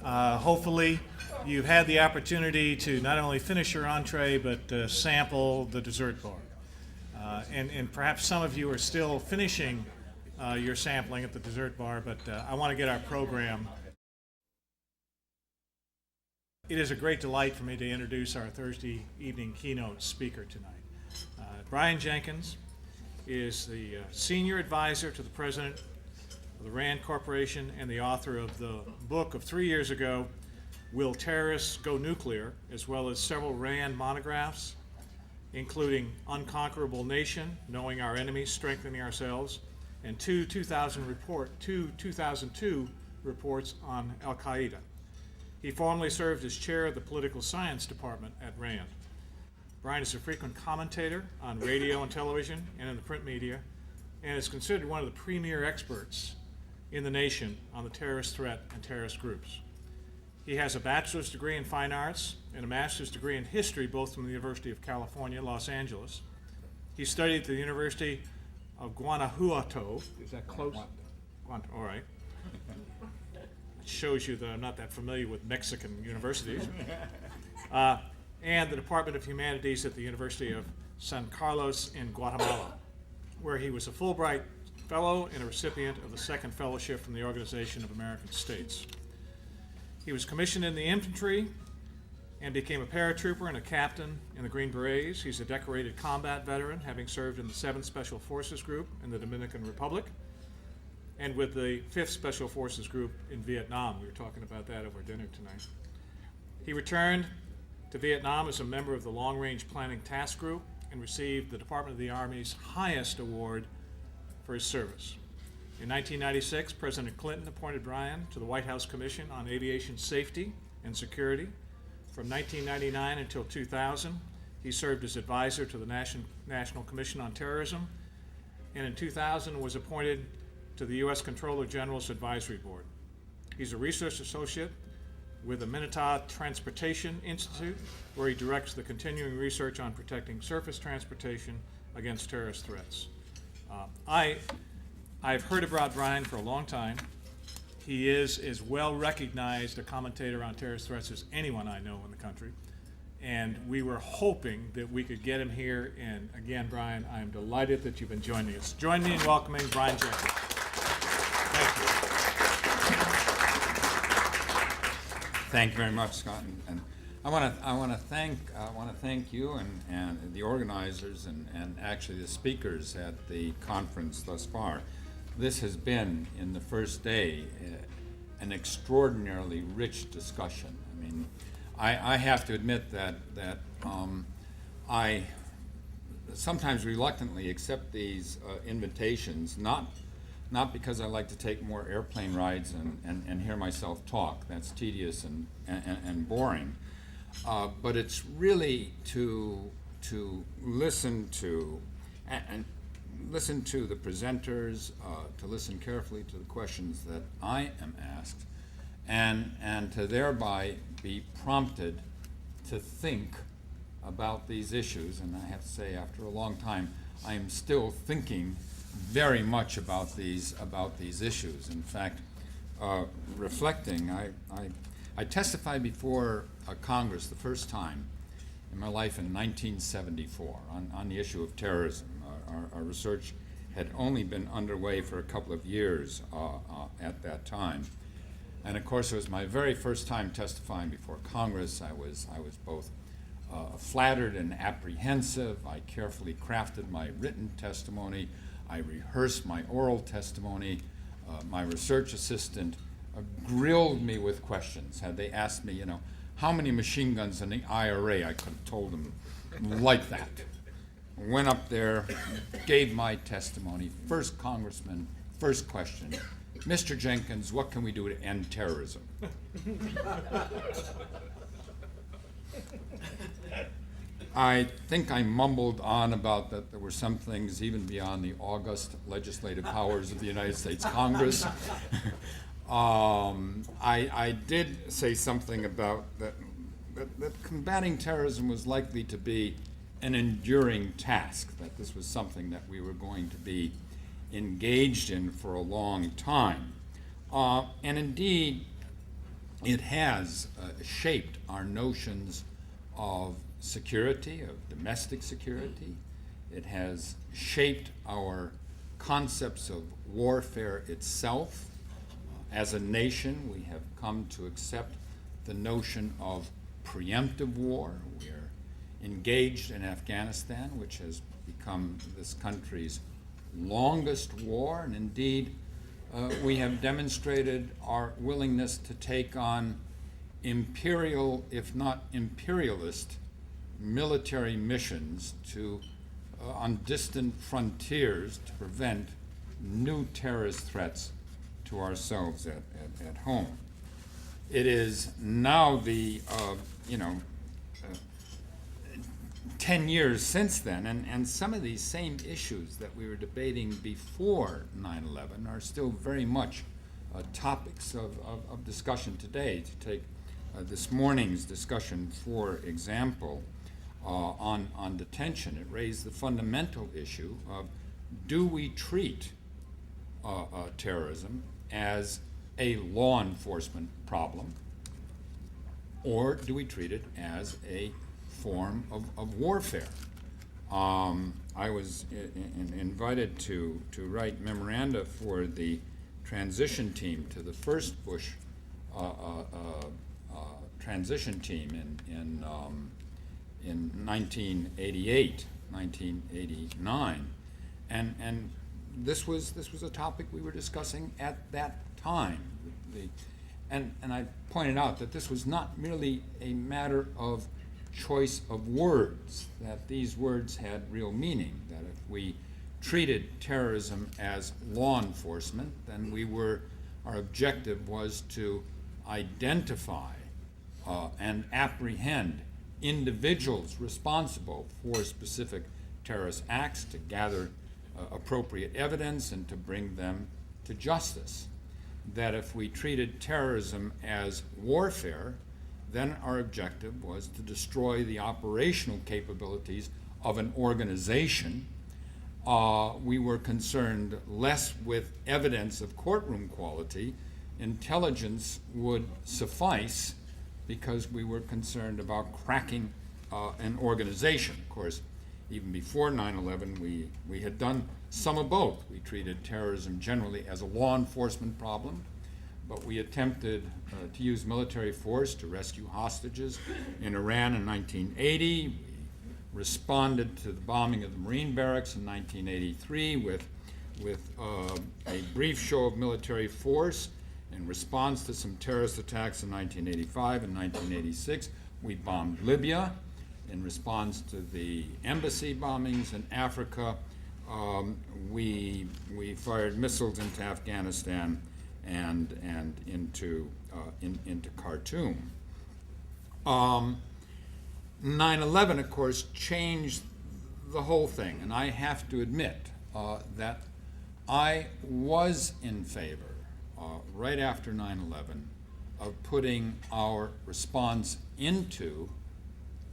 Hopefully, you've had the opportunity to not only finish your entree, but sample the dessert bar. And perhaps some of you are still finishing your sampling at the dessert bar, but I want to get our program. It is a great delight for me to introduce our Thursday evening keynote speaker tonight. Brian Jenkins is the senior advisor to the president of the RAND Corporation and the author of the book of 3 years ago, Will Terrorists Go Nuclear?, as well as several RAND monographs, including Unconquerable Nation, Knowing Our Enemies, Strengthening Ourselves, and two 2002 reports on Al-Qaeda. He formerly served as chair of the political science department at RAND. Brian is a frequent commentator on radio and television and in the print media, and is considered one of the premier experts in the nation on the terrorist threat and terrorist groups. He has a bachelor's degree in fine arts and a master's degree in history, both from the University of California, Los Angeles. He studied at the University of Guanajuato. Is that close? All right. It shows you that I'm not that familiar with Mexican universities. And the Department of Humanities at the University of San Carlos in Guatemala, where he was a Fulbright Fellow and a recipient of the Second Fellowship from the Organization of American States. He was commissioned in the infantry and became a paratrooper and a captain in the Green Berets. He's a decorated combat veteran, having served in the 7th Special Forces Group in the Dominican Republic and with the 5th Special Forces Group in Vietnam. We were talking about that over dinner tonight. He returned to Vietnam as a member of the Long Range Planning Task Group and received the Department of the Army's highest award for his service. In 1996, President Clinton appointed Brian to the White House Commission on Aviation Safety and Security. From 1999 until 2000, he served as advisor to the National Commission on Terrorism, and in 2000 was appointed to the U.S. Comptroller General's Advisory Board. He's a research associate with the Minnesota Transportation Institute, where he directs the continuing research on protecting surface transportation against terrorist threats. I've heard about Brian for a long time. He is as well recognized a commentator on terrorist threats as anyone I know in the country. And we were hoping that we could get him here. And again, Brian, I am delighted that you've been joining us. Join me in welcoming Brian Jenkins. Thank you. Thank you very much, Scott. And I want to thank you and the organizers and actually the speakers at the conference thus far. This has been, in the first day, an extraordinarily rich discussion. I mean, I have to admit that I sometimes reluctantly accept these invitations, not because I like to take more airplane rides and hear myself talk. That's tedious and boring. But it's really to listen to and listen to the presenters, to listen carefully to the questions that I am asked, and to thereby be prompted to think about these issues. And I have to say, after a long time, I am still thinking very much about these issues. In fact, reflecting, I testified before Congress the first time in my life in 1974 on the issue of terrorism. Our research had only been underway for a couple of years at that time. And of course, it was my very first time testifying before Congress. I was both flattered and apprehensive. I carefully crafted my written testimony. I rehearsed my oral testimony. My research assistant grilled me with questions. Had they asked me, how many machine guns in the IRA, I could have told them like that. Went up there, gave my testimony. First congressman, first question. Mr. Jenkins, what can we do to end terrorism? I think I mumbled on about that there were some things even beyond the august legislative powers of the United States Congress. I did say something about that combating terrorism was likely to be an enduring task, that this was something that we were going to be engaged in for a long time. And indeed, it has shaped our notions of security, of domestic security. It has shaped our concepts of warfare itself. As a nation, we have come to accept the notion of preemptive war. We are engaged in Afghanistan, which has become this country's longest war, and indeed we have demonstrated our willingness to take on imperial, if not imperialist, military missions on distant frontiers to prevent new terrorist threats to ourselves at home. It is now 10 years since then, and some of these same issues that we were debating before 9/11 are still very much topics of discussion today. To take this morning's discussion, for example, on detention, it raised the fundamental issue of, do we treat terrorism as a law enforcement problem, or do we treat it as a form of warfare? I was invited to write memoranda for the transition team to the first Bush transition team in 1988, 1989, and this was a topic we were discussing at that time. And I pointed out that this was not merely a matter of choice of words, that these words had real meaning, that if we treated terrorism as law enforcement, then our objective was to identify and apprehend individuals responsible for specific terrorist acts, to gather appropriate evidence and to bring them to justice. That if we treated terrorism as warfare, then our objective was to destroy the operational capabilities of an organization. We were concerned less with evidence of courtroom quality. Intelligence would suffice, because we were concerned about cracking an organization. Of course, even before 9/11, we had done some of both. We treated terrorism generally as a law enforcement problem, but we attempted to use military force to rescue hostages in Iran in 1980. We responded to the bombing of the Marine barracks in 1983 with a brief show of military force. In response to some terrorist attacks in 1985 and 1986, we bombed Libya. In response to the embassy bombings in Africa, we fired missiles into Afghanistan and into Khartoum. 9/11, of course, changed the whole thing, and I have to admit that I was in favor, right after 9/11, of putting our response into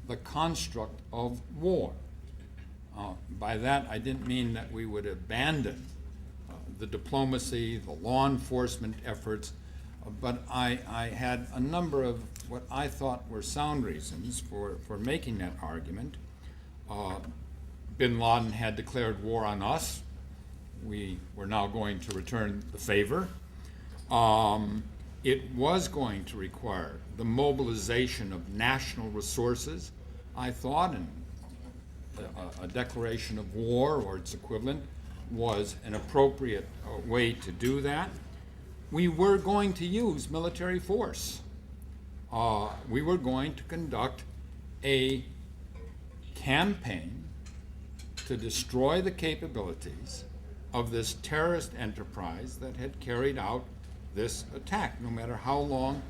the construct of war. By that, I didn't mean that we would abandon the diplomacy, the law enforcement efforts, but I had a number of what I thought were sound reasons for making that argument. Bin Laden had declared war on us. We were now going to return the favor. It was going to require the mobilization of national resources, I thought, and a declaration of war or its equivalent was an appropriate way to do that. We were going to use military force. We were going to conduct a campaign to destroy the capabilities of this terrorist enterprise that had carried out this attack, no matter how long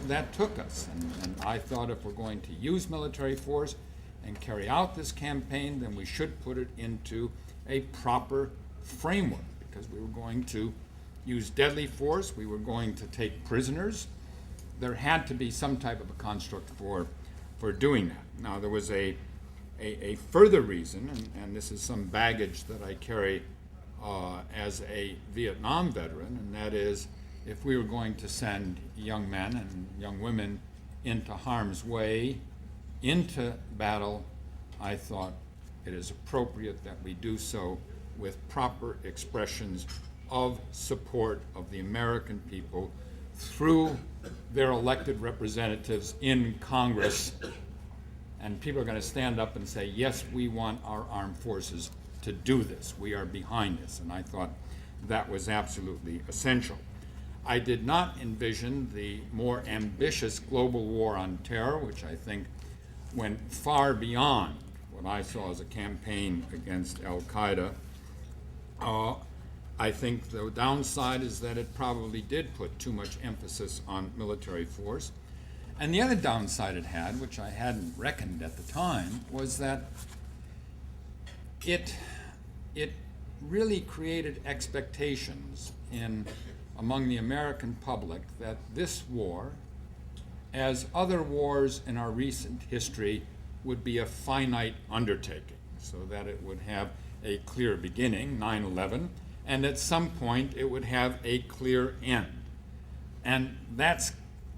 that took us. And I thought if we're going to use military force and carry out this campaign, then we should put it into a proper framework, because we were going to use deadly force, we were going to take prisoners. There had to be some type of a construct for doing that. Now, there was a further reason, and this is some baggage that I carry as a Vietnam veteran, and that is, if we were going to send young men and young women into harm's way, into battle, I thought it is appropriate that we do so with proper expressions of support of the American people through their elected representatives in Congress. And people are going to stand up and say, yes, we want our armed forces to do this. We are behind this. And I thought that was absolutely essential. I did not envision the more ambitious global war on terror, which I think went far beyond what I saw as a campaign against al-Qaeda. I think the downside is that it probably did put too much emphasis on military force. And the other downside it had, which I hadn't reckoned at the time, was that it really created expectations among the American public that this war, as other wars in our recent history, would be a finite undertaking, so that it would have a clear beginning, 9/11, and at some point it would have a clear end. And that's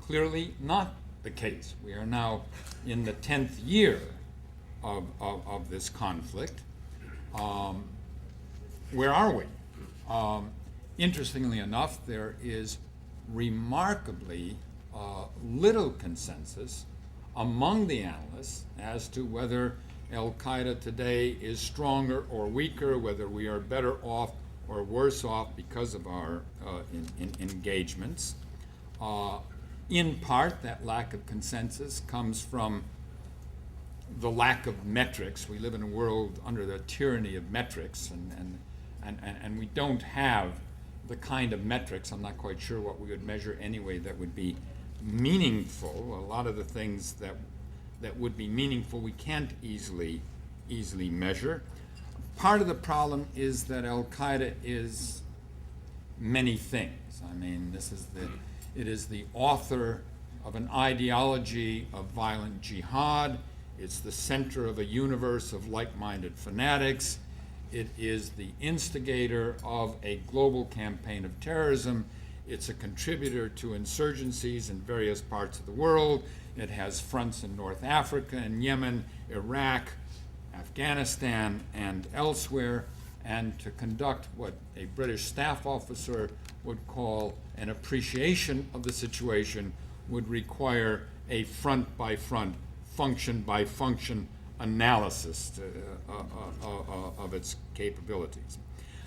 clearly not the case. We are now in the 10th year of this conflict. Where are we? Interestingly enough, there is remarkably little consensus among the analysts as to whether al-Qaeda today is stronger or weaker, whether we are better off or worse off because of our engagements. In part, that lack of consensus comes from the lack of metrics. We live in a world under the tyranny of metrics, and we don't have the kind of metrics. I'm not quite sure what we would measure anyway that would be meaningful. A lot of the things that would be meaningful we can't easily measure. Part of the problem is that al-Qaeda is many things. I mean, it is the author of an ideology of violent jihad. It's the center of a universe of like-minded fanatics. It is the instigator of a global campaign of terrorism. It's a contributor to insurgencies in various parts of the world. It has fronts in North Africa and Yemen, Iraq, Afghanistan, and elsewhere, and to conduct what a British staff officer would call an appreciation of the situation would require a front-by-front, function-by-function analysis of its capabilities.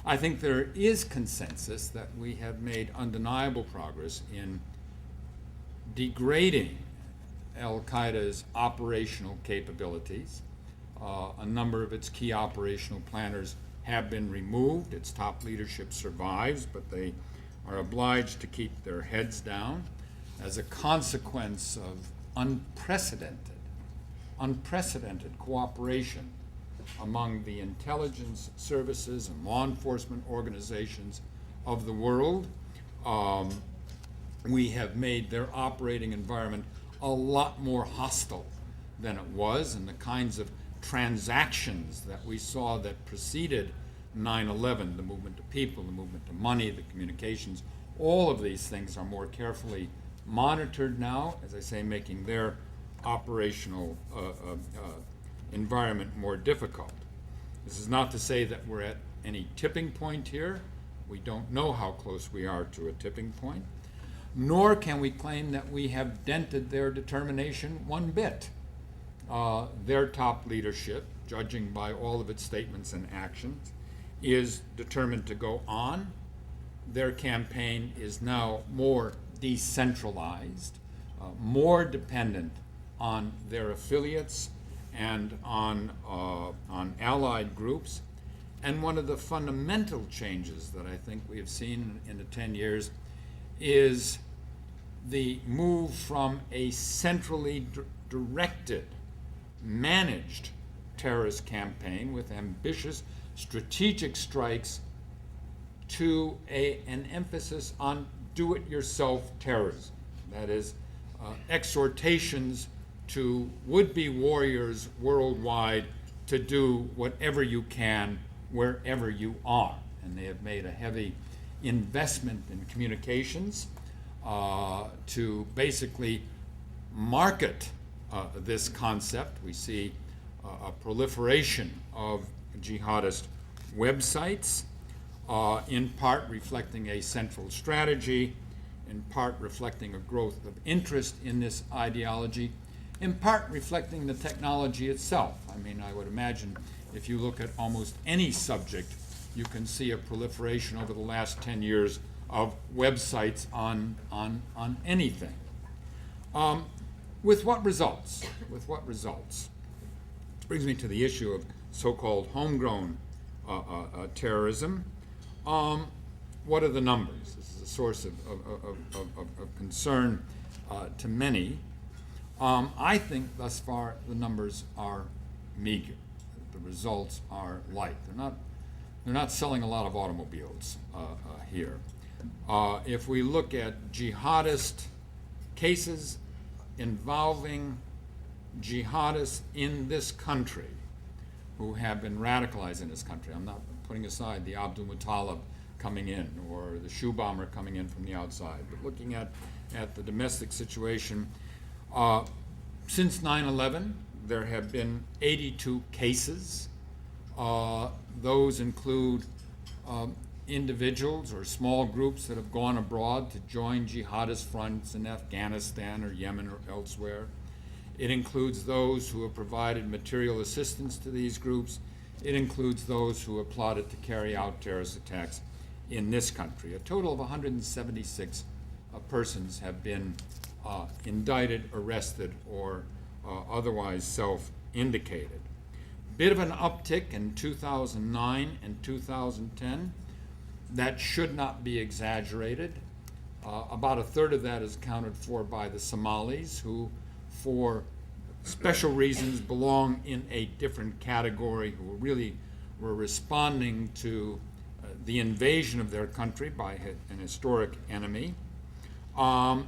I think there is consensus that we have made undeniable progress in degrading al-Qaeda's operational capabilities. A number of its key operational planners have been removed. Its top leadership survives, but they are obliged to keep their heads down as a consequence of unprecedented cooperation among the intelligence services and law enforcement organizations of the world. We have made their operating environment a lot more hostile than it was, and the kinds of transactions that we saw that preceded 9/11, the movement of people, the movement of money, the communications, all of these things are more carefully monitored now, as I say, making their operational environment more difficult. This is not to say that we're at any tipping point here. We don't know how close we are to a tipping point, nor can we claim that we have dented their determination one bit. Their top leadership, judging by all of its statements and actions, is determined to go on. Their campaign is now more decentralized, more dependent on their affiliates and on allied groups. And one of the fundamental changes that I think we have seen in the 10 years is the move from a centrally directed, managed terrorist campaign with ambitious strategic strikes to an emphasis on do-it-yourself terrorism. That is, exhortations to would-be warriors worldwide to do whatever you can wherever you are. And they have made a heavy investment in communications. to basically market this concept. We see a proliferation of jihadist websites, in part reflecting a central strategy, in part reflecting a growth of interest in this ideology, in part reflecting the technology itself. I mean, I would imagine if you look at almost any subject, you can see a proliferation over the last 10 years of websites on anything. With what results? With what results? This brings me to the issue of so-called homegrown terrorism. What are the numbers? This is a source of concern to many. I think thus far the numbers are meager. The results are light. They're not selling a lot of automobiles here. If we look at jihadist cases involving jihadists in this country who have been radicalized in this country, I'm not putting aside the Abdul Muttalib coming in or the shoe bomber coming in from the outside, but looking at the domestic situation, since 9/11, there have been 82 cases. Those include individuals or small groups that have gone abroad to join jihadist fronts in Afghanistan or Yemen or elsewhere. It includes those who have provided material assistance to these groups. It includes those who have plotted to carry out terrorist attacks in this country. A total of 176 persons have been indicted, arrested, or otherwise self-indicated. Bit of an uptick in 2009 and 2010. That should not be exaggerated. About a third of that is accounted for by the Somalis, who, for special reasons, belong in a different category, who really were responding to the invasion of their country by an historic enemy. And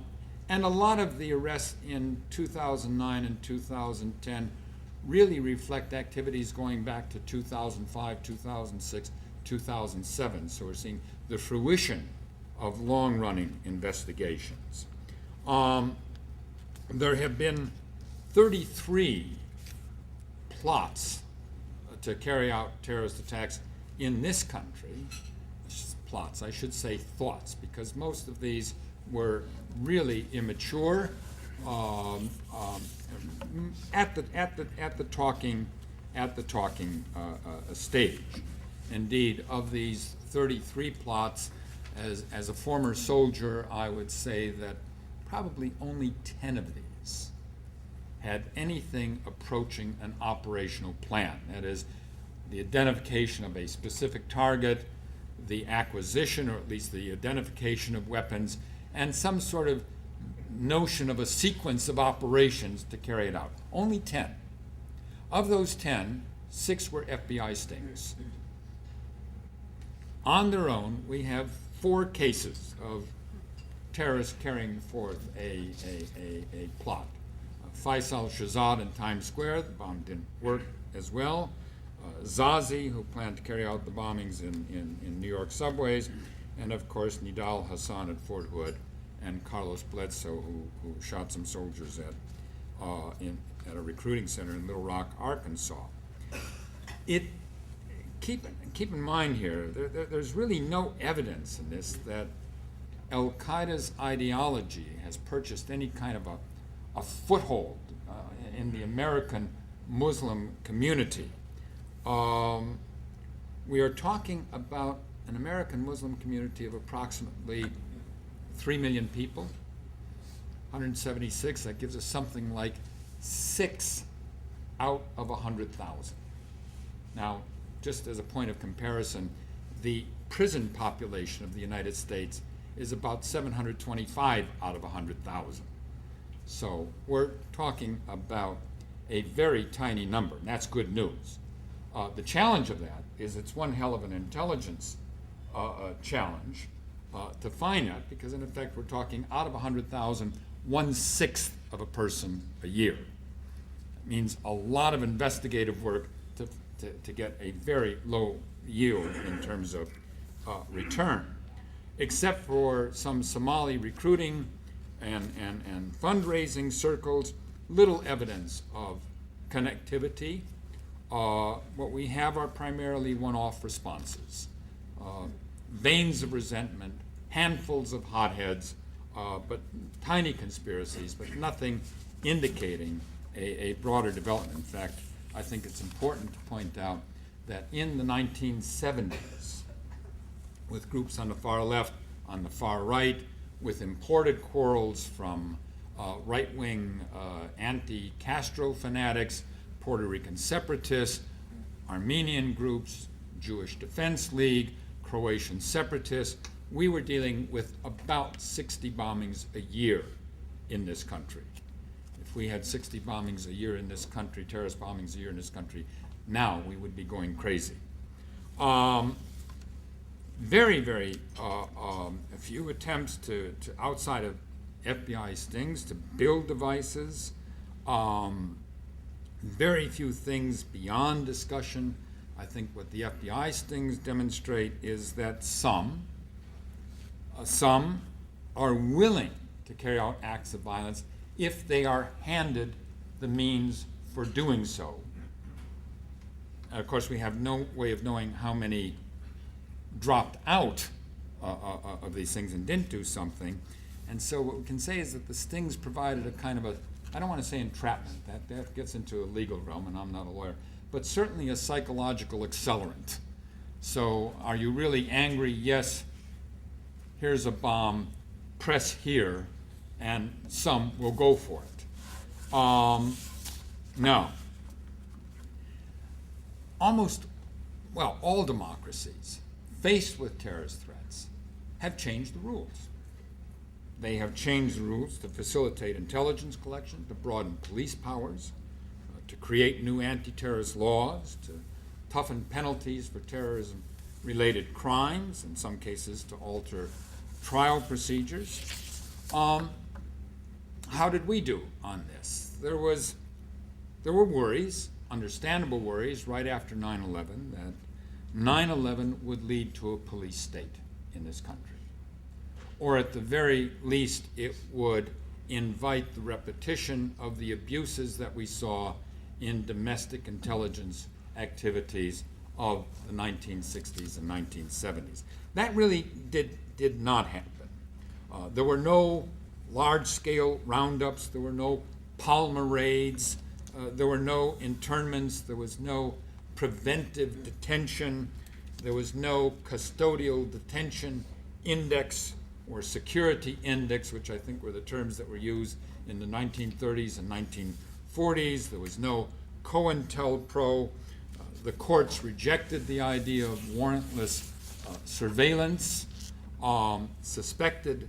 a lot of the arrests in 2009 and 2010 really reflect activities going back to 2005, 2006, 2007. So we're seeing the fruition of long-running investigations. There have been 33 plots to carry out terrorist attacks in this country. Plots, I should say thoughts, because most of these were really immature at the talking stage. Indeed, of these 33 plots, as a former soldier, I would say that probably only 10 of these had anything approaching an operational plan. That is, the identification of a specific target, the acquisition, or at least the identification of weapons, and some sort of notion of a sequence of operations to carry it out. Only 10. Of those 10, 6 were FBI stings. On their own, we have 4 cases of terrorists carrying forth a plot. Faisal Shahzad in Times Square, the bomb didn't work as well. Zazi, who planned to carry out the bombings in New York subways, and of course Nidal Hassan at Fort Hood, and Carlos Bledsoe, who shot some soldiers at a recruiting center in Little Rock, Arkansas. Keep in mind here, there's really no evidence in this that Al-Qaeda's ideology has purchased any kind of a foothold in the American Muslim community. We are talking about an American Muslim community of approximately 3 million people, 176, that gives us something like 6 out of 100,000. Now, just as a point of comparison, the prison population of the United States is about 725 out of 100,000. So we're talking about a very tiny number, and that's good news. The challenge of that is it's one hell of an intelligence challenge to find that, because in effect we're talking out of 100,000, 1/6 of a person a year. It means a lot of investigative work to get a very low yield in terms of return. except for some Somali recruiting and fundraising circles, little evidence of connectivity. What we have are primarily one-off responses, veins of resentment, handfuls of hotheads, but tiny conspiracies, but nothing indicating a broader development. In fact, I think it's important to point out that in the 1970s, with groups on the far left, on the far right, with imported quarrels from right-wing anti-Castro fanatics, Puerto Rican separatists, Armenian groups, Jewish Defense League, Croatian separatists, we were dealing with about 60 bombings a year in this country. If we had 60 bombings a year in this country, terrorist bombings a year in this country, now we would be going crazy. Very few attempts to outside of FBI stings, to build devices. Very few things beyond discussion. I think what the FBI stings demonstrate is that some are willing to carry out acts of violence if they are handed the means for doing so. And of course, we have no way of knowing how many dropped out of these things and didn't do something. And so what we can say is that the stings provided a kind of a, I don't want to say entrapment, that gets into a legal realm, and I'm not a lawyer, but certainly a psychological accelerant. So are you really angry? Yes, here's a bomb, press here, and some will go for it. Now, all democracies faced with terrorist threats have changed the rules. They have changed the rules to facilitate intelligence collection, to broaden police powers, to create new anti-terrorist laws, to toughen penalties for terrorism-related crimes, in some cases to alter trial procedures. How did we do on this? There were worries, understandable worries, right after 9/11 that 9/11 would lead to a police state in this country. Or at the very least, it would invite the repetition of the abuses that we saw in domestic intelligence activities of the 1960s and 1970s. That really did not happen. There were no large-scale roundups, there were no Palmer raids, there were no internments, there was no preventive detention, there was no custodial detention index or security index, which I think were the terms that were used in the 1930s and 1940s. There was no COINTELPRO. The courts rejected the idea of warrantless surveillance. Suspected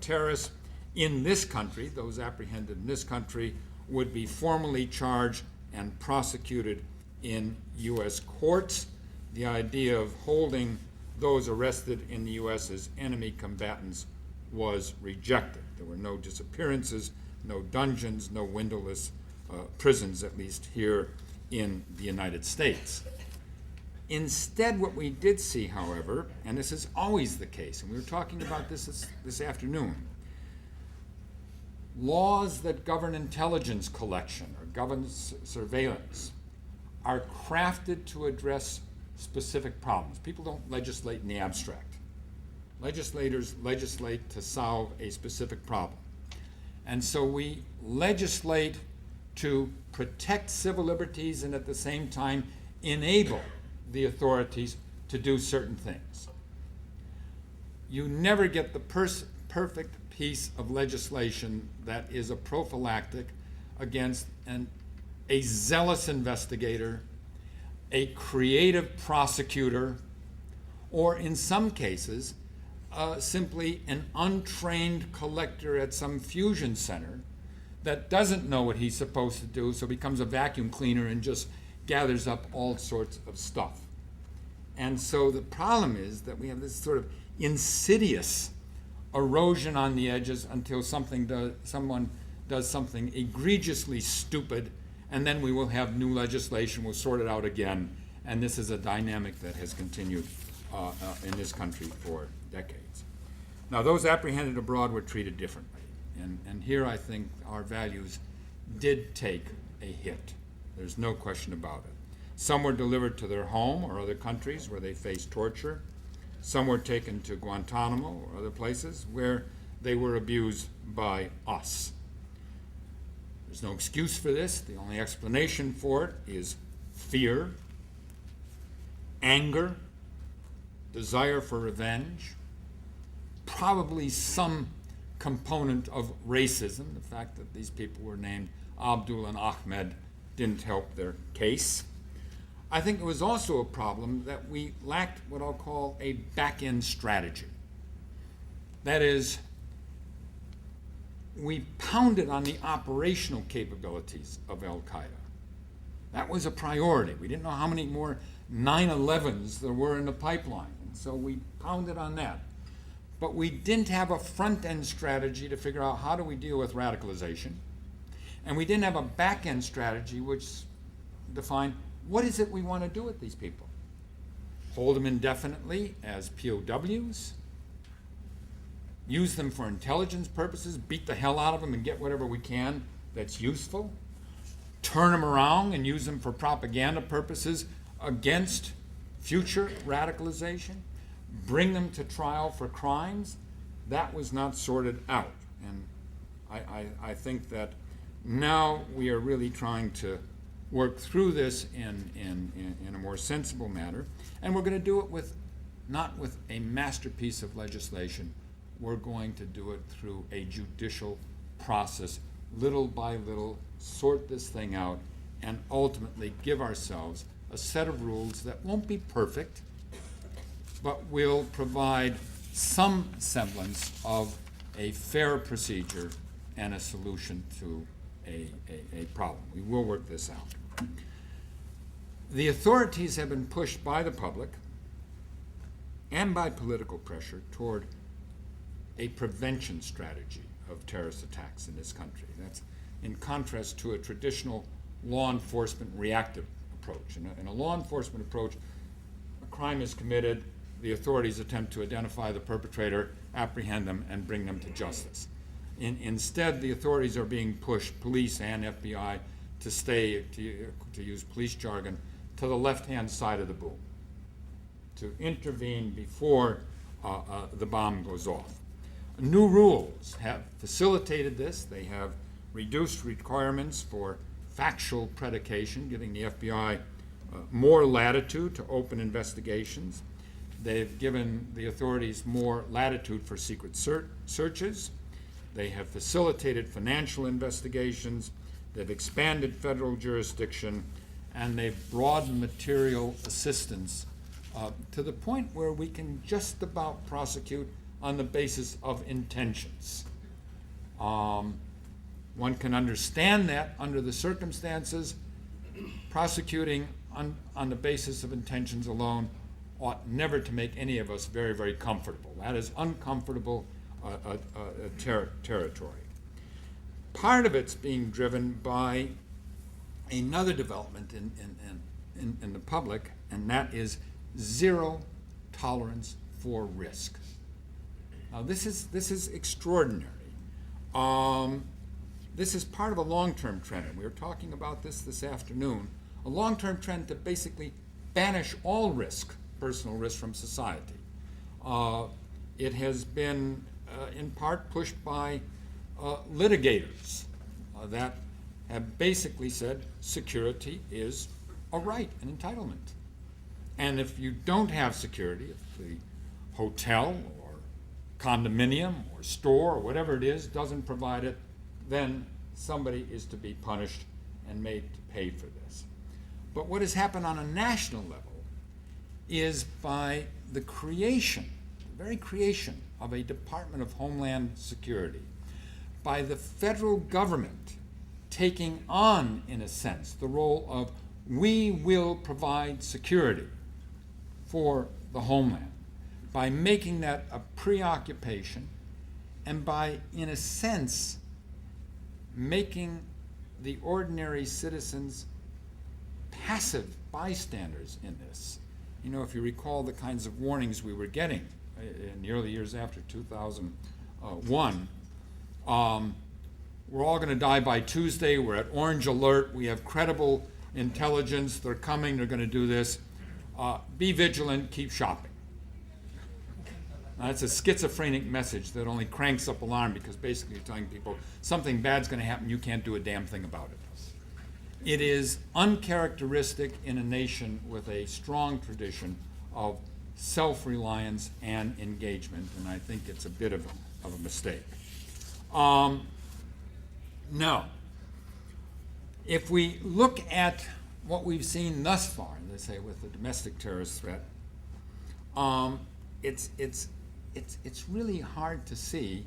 terrorists in this country, those apprehended in this country, would be formally charged and prosecuted in U.S. courts. The idea of holding those arrested in the U.S. as enemy combatants was rejected. There were no disappearances, no dungeons, no windowless prisons, at least here in the United States. Instead, what we did see, however, and this is always the case, and we were talking about this afternoon, laws that govern intelligence collection or govern surveillance are crafted to address specific problems. People don't legislate in the abstract. Legislators legislate to solve a specific problem. And so we legislate to protect civil liberties and at the same time enable the authorities to do certain things. You never get the perfect piece of legislation that is a prophylactic against a zealous investigator, a creative prosecutor, or in some cases, simply an untrained collector at some fusion center that doesn't know what he's supposed to do, so becomes a vacuum cleaner and just gathers up all sorts of stuff. And so the problem is that we have this sort of insidious erosion on the edges until someone does something egregiously stupid, and then we will have new legislation, we'll sort it out again, and this is a dynamic that has continued in this country for decades. Now, those apprehended abroad were treated differently. And here I think our values did take a hit. There's no question about it. Some were delivered to their home or other countries where they faced torture. Some were taken to Guantanamo or other places where they were abused by us. There's no excuse for this. The only explanation for it is fear, anger, desire for revenge, probably some component of racism. The fact that these people were named Abdul and Ahmed didn't help their case. I think it was also a problem that we lacked what I'll call a back-end strategy. That is, we pounded on the operational capabilities of al-Qaeda. That was a priority. We didn't know how many more 9/11s there were in the pipeline, and so we pounded on that. But we didn't have a front-end strategy to figure out how do we deal with radicalization, and we didn't have a back-end strategy which defined what is it we want to do with these people. Hold them indefinitely as POWs, use them for intelligence purposes, beat the hell out of them and get whatever we can that's useful, turn them around and use them for propaganda purposes against future radicalization, bring them to trial for crimes. That was not sorted out. And I think that now we are really trying to work through this in a more sensible manner. And we're going to do it with, not with a masterpiece of legislation. We're going to do it through a judicial process, little by little, sort this thing out, and ultimately give ourselves a set of rules that won't be perfect, but will provide some semblance of a fair procedure and a solution to a problem. We will work this out. The authorities have been pushed by the public and by political pressure toward a prevention strategy of terrorist attacks in this country. That's in contrast to a traditional law enforcement reactive approach. In a law enforcement approach, a crime is committed, the authorities attempt to identify the perpetrator, apprehend them, and bring them to justice. Instead, the authorities are being pushed, police and FBI, to stay, to use police jargon, to the left-hand side of the boom, to intervene before the bomb goes off. New rules have facilitated this. They have reduced requirements for factual predication, giving the FBI more latitude to open investigations. They've given the authorities more latitude for secret searches. They have facilitated financial investigations. They've expanded federal jurisdiction, and they've broadened material assistance to the point where we can just about prosecute on the basis of intentions. One can understand that under the circumstances. Prosecuting on the basis of intentions alone ought never to make any of us very, very comfortable. That is uncomfortable territory. Part of it's being driven by another development in the public, and that is zero tolerance for risk. Now, this is extraordinary. This is part of a long-term trend, and we were talking about this afternoon, a long-term trend to basically banish all risk, personal risk, from society. It has been in part pushed by litigators that have basically said security is a right, an entitlement. And if you don't have security, if the hotel or condominium or store or whatever it is doesn't provide it, then somebody is to be punished and made to pay for this. But what has happened on a national level is by the creation, the very creation of a Department of Homeland Security, by the federal government taking on, in a sense, the role of we will provide security for the homeland, by making that a preoccupation, and by, in a sense, making the ordinary citizens passive bystanders in this. You know, if you recall the kinds of warnings we were getting in the early years after 2001. We're all going to die by Tuesday. We're at orange alert. We have credible intelligence. They're coming. They're going to do this. Be vigilant. Keep shopping. Now, that's a schizophrenic message that only cranks up alarm, because basically you're telling people something bad's going to happen. You can't do a damn thing about it. It is uncharacteristic in a nation with a strong tradition of self-reliance and engagement, and I think it's a bit of a mistake. Now, if we look at what we've seen thus far, let's say with the domestic terrorist threat, it's really hard to see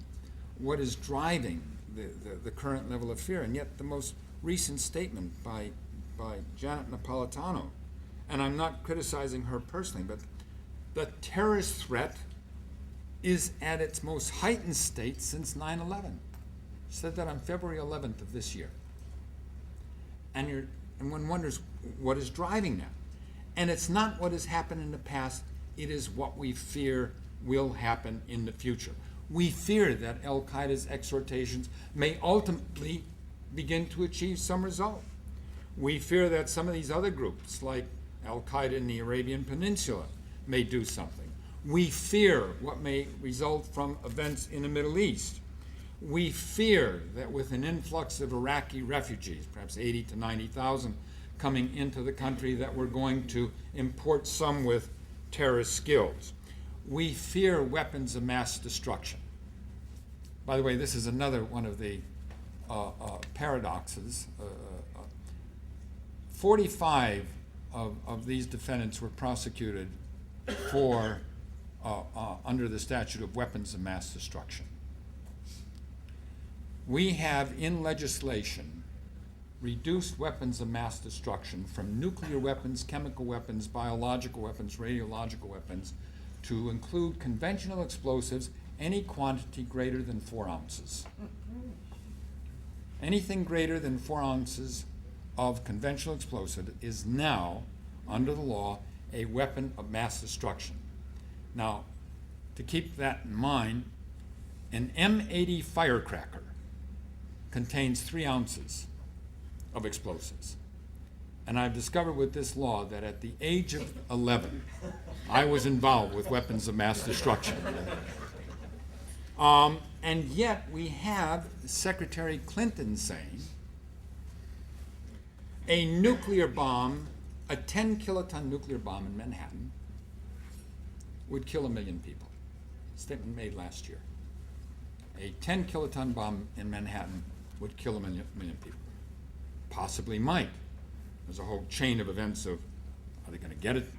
what is driving the current level of fear, and yet the most recent statement by Janet Napolitano, and I'm not criticizing her personally, but the terrorist threat is at its most heightened state since 9/11. She said that on February 11th of this year. And one wonders what is driving that. And it's not what has happened in the past, it is what we fear will happen in the future. We fear that Al-Qaeda's exhortations may ultimately begin to achieve some result. We fear that some of these other groups, like Al-Qaeda in the Arabian Peninsula, may do something. We fear what may result from events in the Middle East. We fear that with an influx of Iraqi refugees, perhaps 80 to 90,000 coming into the country, that we're going to import some with terrorist skills. We fear weapons of mass destruction. By the way, this is another one of the paradoxes. 45 of these defendants were prosecuted for under the statute of weapons of mass destruction. We have in legislation reduced weapons of mass destruction from nuclear weapons, chemical weapons, biological weapons, radiological weapons, to include conventional explosives, any quantity greater than 4 ounces. Anything greater than 4 ounces of conventional explosive is now, under the law, a weapon of mass destruction. Now, to keep that in mind, an M80 firecracker contains 3 ounces of explosives. And I've discovered with this law that at the age of 11, I was involved with weapons of mass destruction. And yet we have Secretary Clinton saying a nuclear bomb, a 10-kiloton nuclear bomb in Manhattan would kill 1 million people. Statement made last year. A 10-kiloton bomb in Manhattan would kill 1 million people. Possibly might. There's a whole chain of events of, are they going to get it?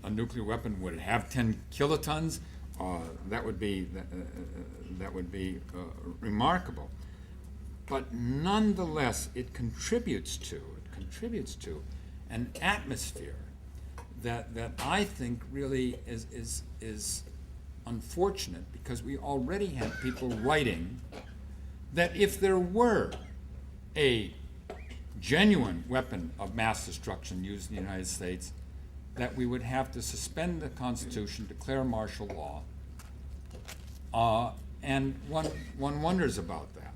A nuclear weapon, would it have 10 kilotons? That would be remarkable. But nonetheless, it contributes to an atmosphere that I think really is unfortunate, because we already have people writing that if there were a genuine weapon of mass destruction used in the United States, that we would have to suspend the Constitution, declare martial law, and one wonders about that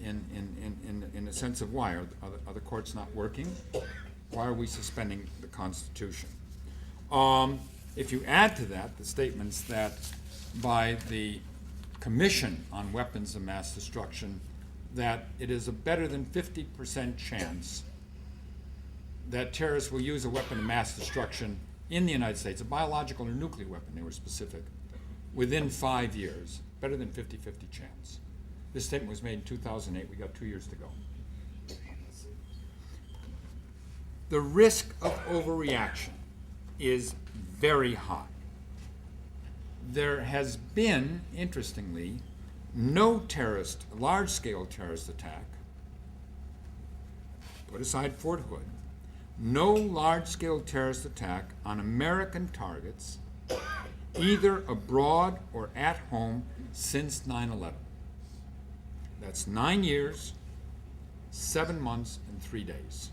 in the sense of why. Are the courts not working? Why are we suspending the Constitution? If you add to that the statements that by the Commission on Weapons of Mass Destruction, that it is a better than 50% chance that terrorists will use a weapon of mass destruction in the United States, a biological or nuclear weapon, they were specific, within 5 years, better than 50-50 chance. This statement was made in 2008. We got 2 years to go. The risk of overreaction is very high. There has been, interestingly, no large-scale terrorist attack, put aside Fort Hood, no large-scale terrorist attack on American targets, either abroad or at home, since 9/11. That's 9 years, 7 months, and 3 days.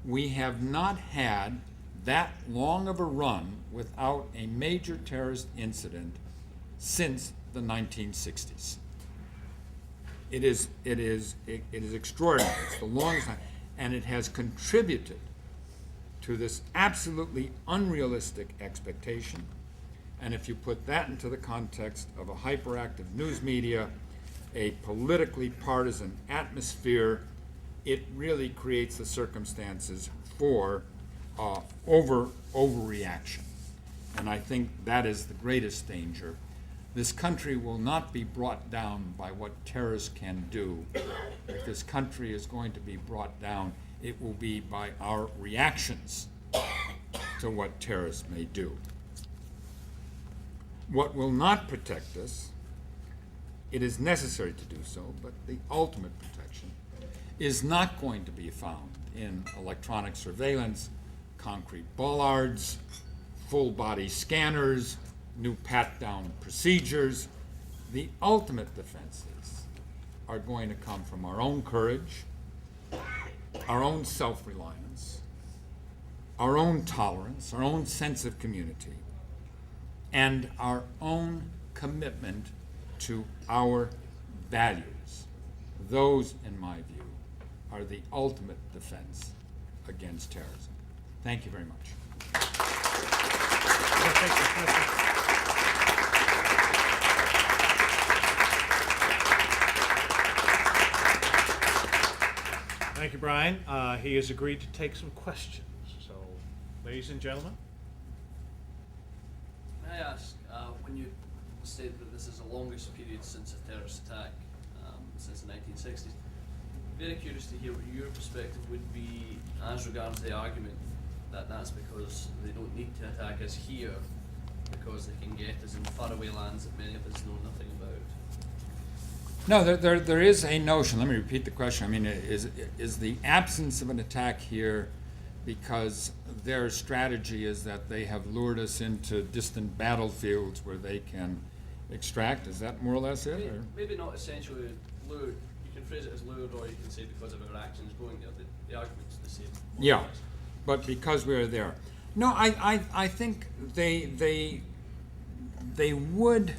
We have not had that long of a run without a major terrorist incident since the 1960s. It is extraordinary. It's the longest time, and it has contributed to this absolutely unrealistic expectation. And if you put that into the context of a hyperactive news media, a politically partisan atmosphere, it really creates the circumstances for overreaction. And I think that is the greatest danger. This country will not be brought down by what terrorists can do. If this country is going to be brought down, it will be by our reactions to what terrorists may do. What will not protect us, it is necessary to do so, but the ultimate protection is not going to be found in electronic surveillance, concrete bollards, full body scanners, new pat-down procedures. The ultimate defenses are going to come from our own courage, our own self-reliance, our own tolerance, our own sense of community, and our own commitment to our values. Those, in my view, are the ultimate defense against terrorism. Thank you very much. Thank you, Brian. He has agreed to take some questions. So, ladies and gentlemen. May I ask, when you state that this is the longest period since a terrorist attack, since the 1960s, very curious to hear what your perspective would be as regards the argument that that's because they don't need to attack us here because they can get us in faraway lands that many of us know nothing about. No, there is a notion. Let me repeat the question. I mean, is the absence of an attack here because their strategy is that they have lured us into distant battlefields where they can extract? Is that more or less it? Maybe not essentially lured. You can phrase it as lured, or you can say because of our actions going there. The argument's the same. Yeah, but because we're there. No, I think they would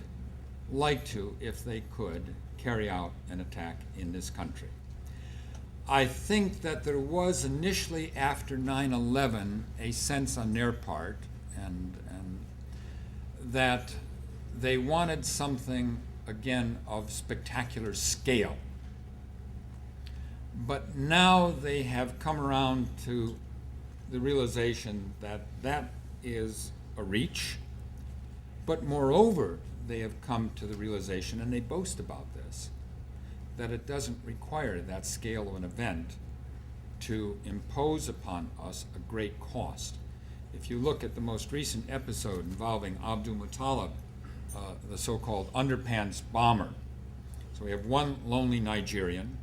like to, if they could, carry out an attack in this country. I think that there was initially after 9/11 a sense on their part and that they wanted something, again, of spectacular scale. But now they have come around to the realization that that is a reach. But moreover, they have come to the realization, and they boast about this, that it doesn't require that scale of an event to impose upon us a great cost. If you look at the most recent episode involving Abdul Muttalib, the so-called underpants bomber. So we have one lonely Nigerian,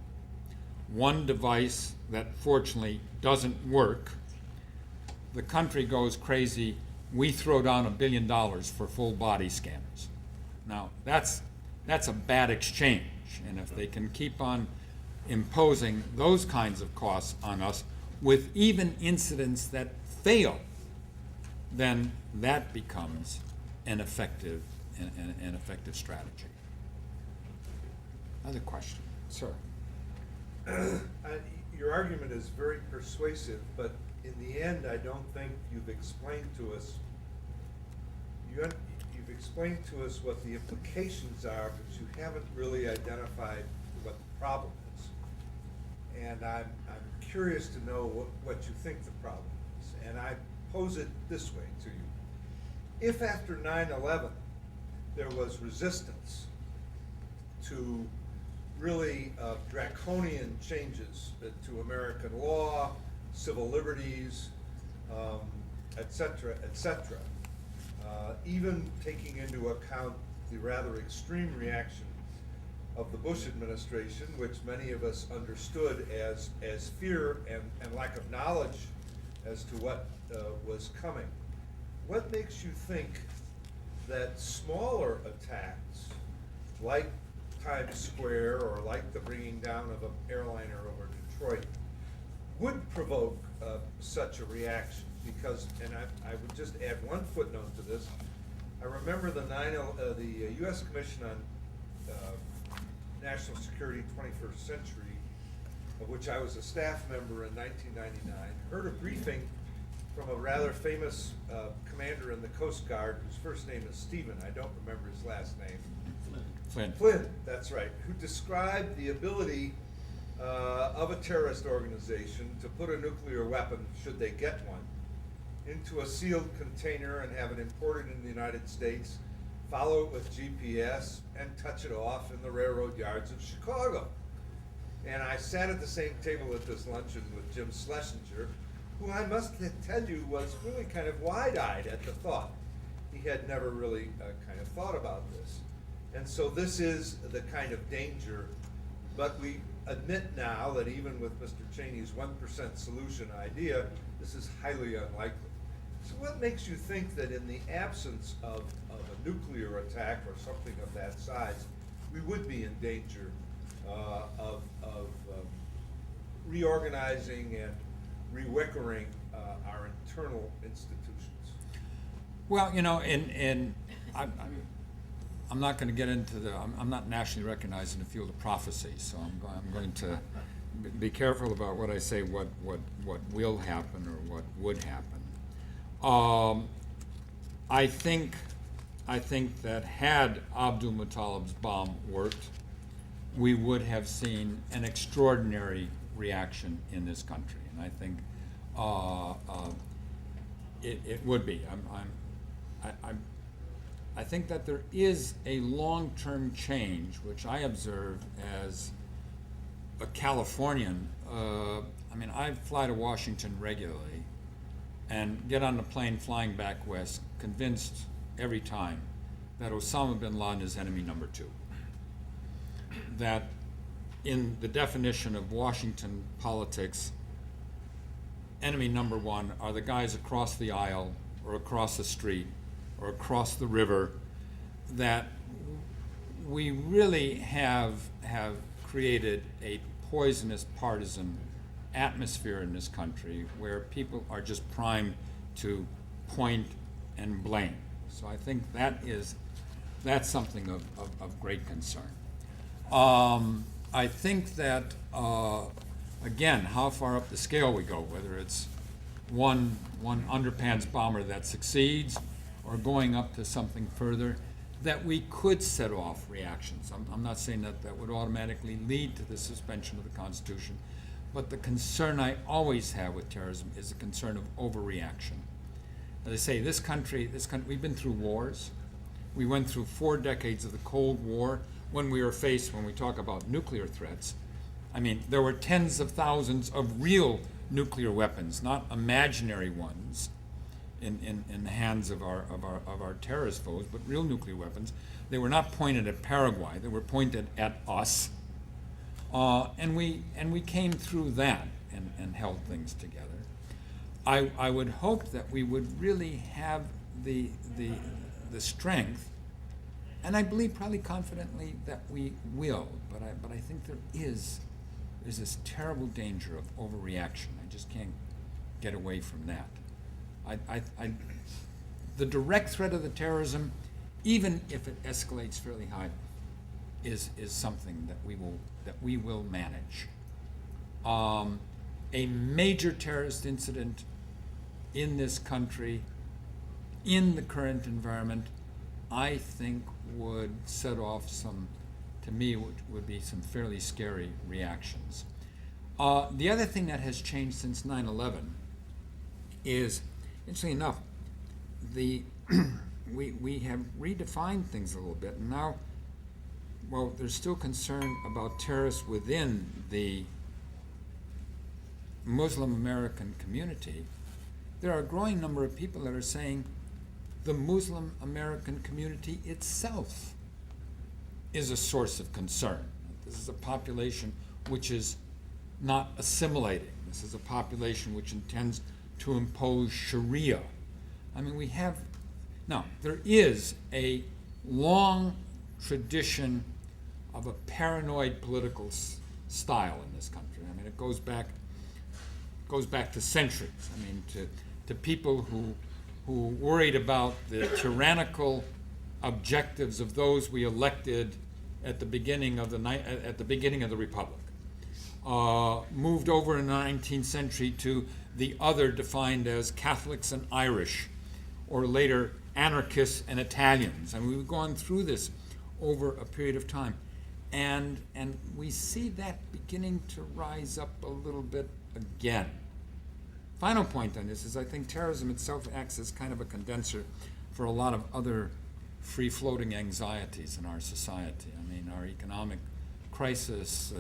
one device that fortunately doesn't work. The country goes crazy. We throw down $1 billion for full body scanners. Now, that's a bad exchange. And if they can keep on imposing those kinds of costs on us with even incidents that fail, then that becomes an effective strategy. Another question, sir. Your argument is very persuasive, but in the end, I don't think you've explained to us. You've explained to us what the implications are, but you haven't really identified what the problem is. And I'm curious to know what you think the problem is. And I pose it this way to you. If after 9/11 there was resistance to really draconian changes to American law, civil liberties, et cetera, even taking into account the rather extreme reaction of the Bush administration, which many of us understood as fear and lack of knowledge as to what was coming. What makes you think that smaller attacks, like Times Square or like the bringing down of an airliner over Detroit, would provoke such a reaction, because, and I would just add one footnote to this. I remember the U.S. Commission on National Security 21st Century, of which I was a staff member in 1999, heard a briefing from a rather famous commander in the Coast Guard, whose first name is Stephen, I don't remember his last name. Flynn, that's right, who described the ability of a terrorist organization to put a nuclear weapon, should they get one, into a sealed container and have it imported in the United States, follow it with GPS, and touch it off in the railroad yards of Chicago. And I sat at the same table at this luncheon with Jim Schlesinger, who I must tell you was really kind of wide-eyed at the thought. He had never really kind of thought about this. And so this is the kind of danger, but we admit now that even with Mr. Cheney's 1% solution idea, this is highly unlikely. So what makes you think that in the absence of a nuclear attack or something of that size, we would be in danger of reorganizing and rewickering our internal institutions? Well, I'm not going to get into I'm not nationally recognized in the field of prophecy, so I'm going to be careful about what I say, what will happen or what would happen. I think that had Abdul Muttalib's bomb worked, we would have seen an extraordinary reaction in this country, and I think it would be. I think that there is a long-term change, which I observe as a Californian. I fly to Washington regularly and get on the plane flying back west, convinced every time that Osama bin Laden is enemy number 2. That in the definition of Washington politics, enemy number 1 are the guys across the aisle or across the street or across the river, that we really have created a poisonous partisan atmosphere in this country where people are just primed to point and blame. So I think that's something of great concern. I think that, again, how far up the scale we go, whether it's one underpants bomber that succeeds or going up to something further, that we could set off reactions. I'm not saying that would automatically lead to the suspension of the Constitution, but the concern I always have with terrorism is the concern of overreaction. As I say, this country, we've been through wars. We went through 4 decades of the Cold War when we talk about nuclear threats. There were tens of thousands of real nuclear weapons, not imaginary ones, in the hands of our terrorist foes, but real nuclear weapons. They were not pointed at Paraguay; they were pointed at us, and we came through that and held things together. I would hope that we would really have the strength, and I believe probably confidently that we will. But I think there's this terrible danger of overreaction. I just can't get away from that. The direct threat of the terrorism, even if it escalates fairly high, is something that we will manage. A major terrorist incident in this country, in the current environment, I think would set off to me, would be some fairly scary reactions. The other thing that has changed since 9/11 is, interestingly enough, we have redefined things a little bit. And now, while there's still concern about terrorists within the Muslim American community, there are a growing number of people that are saying the Muslim American community itself is a source of concern. This is a population which is not assimilating. This is a population which intends to impose Sharia. There is a long tradition of a paranoid political style in this country. It goes back goes back to centuries. I mean, to people who worried about the tyrannical objectives of those we elected at the beginning of the Republic. Moved over in the 19th century to the other defined as Catholics and Irish, or later anarchists and Italians. And we've gone through this over a period of time. And we see that beginning to rise up a little bit again. Final point on this is I think terrorism itself acts as kind of a condenser for a lot of other free-floating anxieties in our society. I mean, our economic crisis,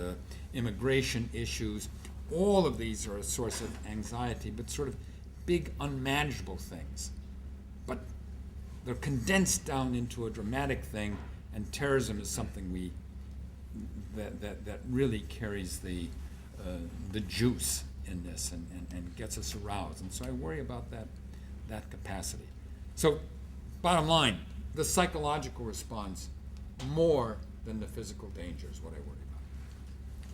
immigration issues, all of these are a source of anxiety, but sort of big, unmanageable things. But they're condensed down into a dramatic thing, and terrorism is something that really carries the juice in this and gets us aroused. And so I worry about that capacity. So bottom line, the psychological response more than the physical danger is what I worry about.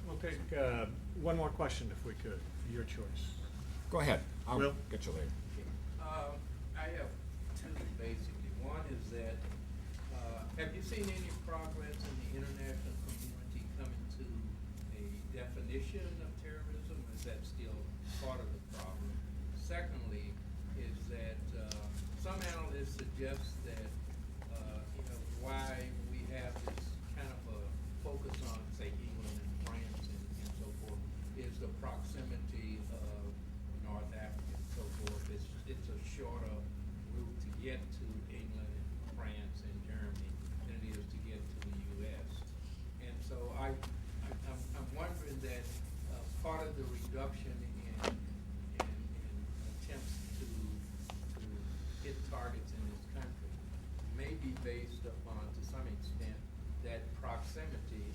We'll take one more question if we could, your choice. Go ahead. I'll Will? get you later. I have two basically. One is that, have you seen any progress in the international community coming to a definition of terrorism? Or is that still part of the problem? Secondly, is that some analysts suggest that why we have this kind of a focus on, say, England and France and so forth, is the proximity of North Africa and so forth. It's a shorter route to get to England and France and Germany than it is to get to the U.S. And so I'm wondering that part of the reduction in attempts to hit targets in this country may be based upon, to some extent, that proximity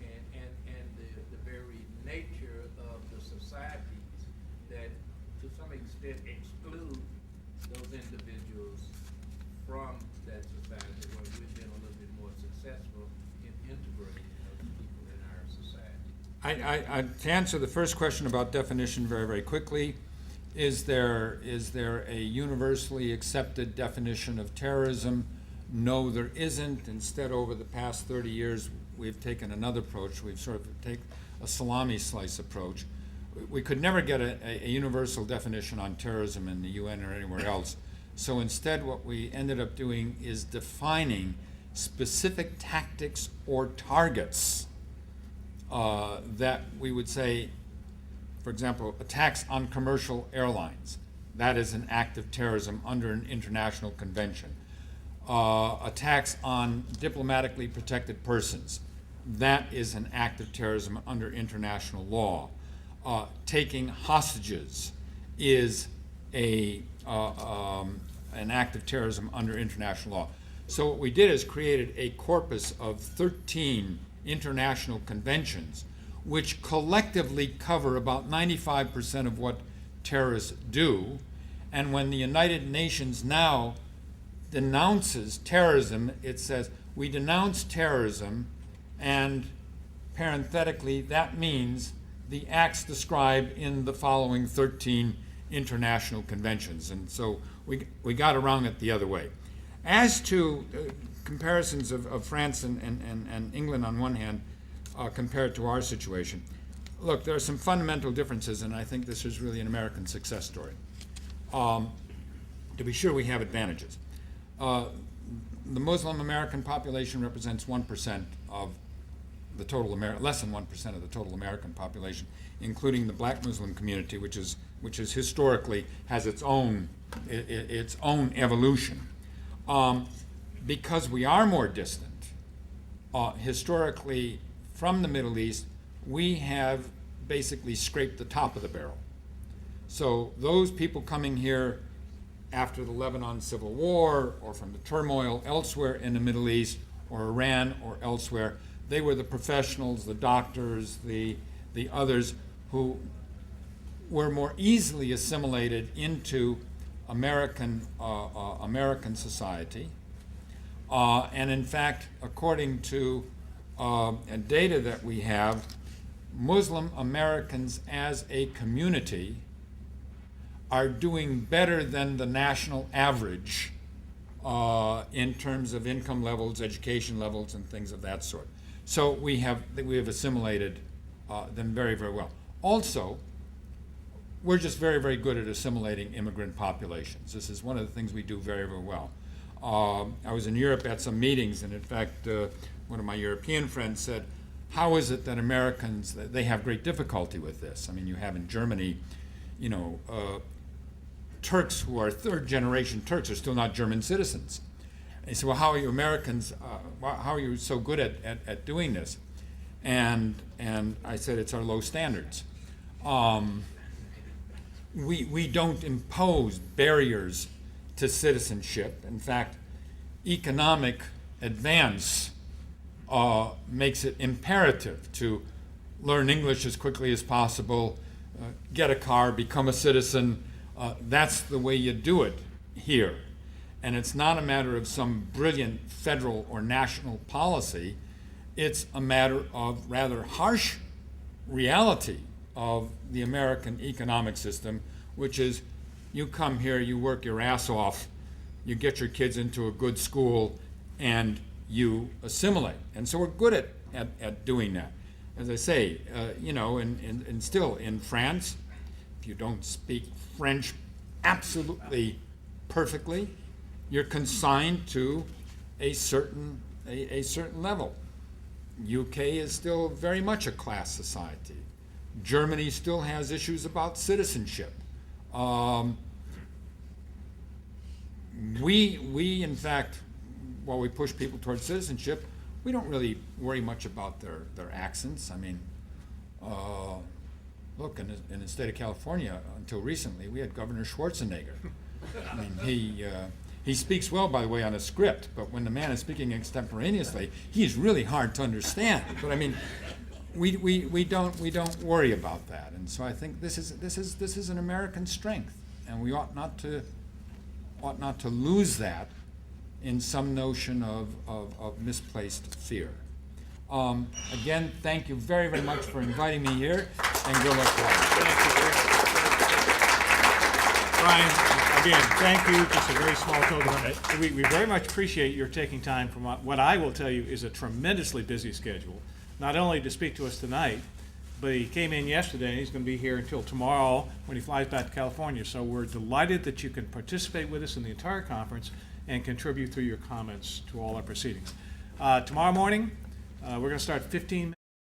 and the very nature of the societies that, to some extent, exclude those individuals from that society, where we've been a little bit more successful in integrating those people in our society. To answer the first question about definition very, very quickly, is there a universally accepted definition of terrorism? No, there isn't. Instead, over the past 30 years, we've taken another approach. We've sort of taken a salami slice approach. We could never get a universal definition on terrorism in the UN or anywhere else. So instead, what we ended up doing is defining specific tactics or targets that we would say, for example, attacks on commercial airlines. That is an act of terrorism under an international convention. Attacks on diplomatically protected persons. That is an act of terrorism under international law. Taking hostages is an act of terrorism under international law. So what we did is created a corpus of 13 international conventions which collectively cover about 95% of what terrorists do. And when the United Nations now denounces terrorism, it says, we denounce terrorism, and parenthetically, that means the acts described in the following 13 international conventions. And so we got around it the other way. As to comparisons of France and England on one hand, compared to our situation, look, there are some fundamental differences, and I think this is really an American success story. To be sure, we have advantages. The Muslim American population represents 1% of the total less than 1% of the total American population, including the black Muslim community, which is historically has its own evolution. Because we are more distant, historically, from the Middle East, we have basically scraped the top of the barrel. So those people coming here after the Lebanon Civil War or from the turmoil elsewhere in the Middle East or Iran or elsewhere, they were the professionals, the doctors, the others who were more easily assimilated into American society. And in fact, according to data that we have, Muslim Americans as a community are doing better than the national average in terms of income levels, education levels, and things of that sort. So we have assimilated them very, very well. Also, we're just very, very good at assimilating immigrant populations. This is one of the things we do very, very well. I was in Europe at some meetings, and in fact, one of my European friends said, how is it that Americans, they have great difficulty with this? I mean, you have in Germany, you know, Turks who are third-generation Turks are still not German citizens. And he said, well, how are you Americans, how are you so good at doing this? And I said, it's our low standards. We don't impose barriers to citizenship. In fact, economic advance makes it imperative to learn English as quickly as possible, get a car, become a citizen. That's the way you do it here. And it's not a matter of some brilliant federal or national policy. It's a matter of rather harsh reality of the American economic system, which is you come here, you work your ass off, you get your kids into a good school, and you assimilate. And so we're good at doing that. As I say, you know, and still in France, if you don't speak French absolutely perfectly, you're consigned to a certain level. UK is still very much a class society. Germany still has issues about citizenship. We in fact, while we push people towards citizenship, we don't really worry much about their accents. I mean, look, in the state of California, until recently, we had Governor Schwarzenegger. I mean, he speaks well, by the way, on a script, but when the man is speaking extemporaneously, he's really hard to understand. But I mean, we don't worry about that, and so I think this is an American strength, and we ought not to lose that in some notion of misplaced fear. Again, thank you very, very much for inviting me here, and good luck to all. Brian, again, thank you. Just a very small token. We very much appreciate your taking time from what I will tell you is a tremendously busy schedule, not only to speak to us tonight, but he came in yesterday, and he's going to be here until tomorrow when he flies back to California. So we're delighted that you can participate with us in the entire conference and contribute through your comments to all our proceedings. Tomorrow morning, we're going to start 15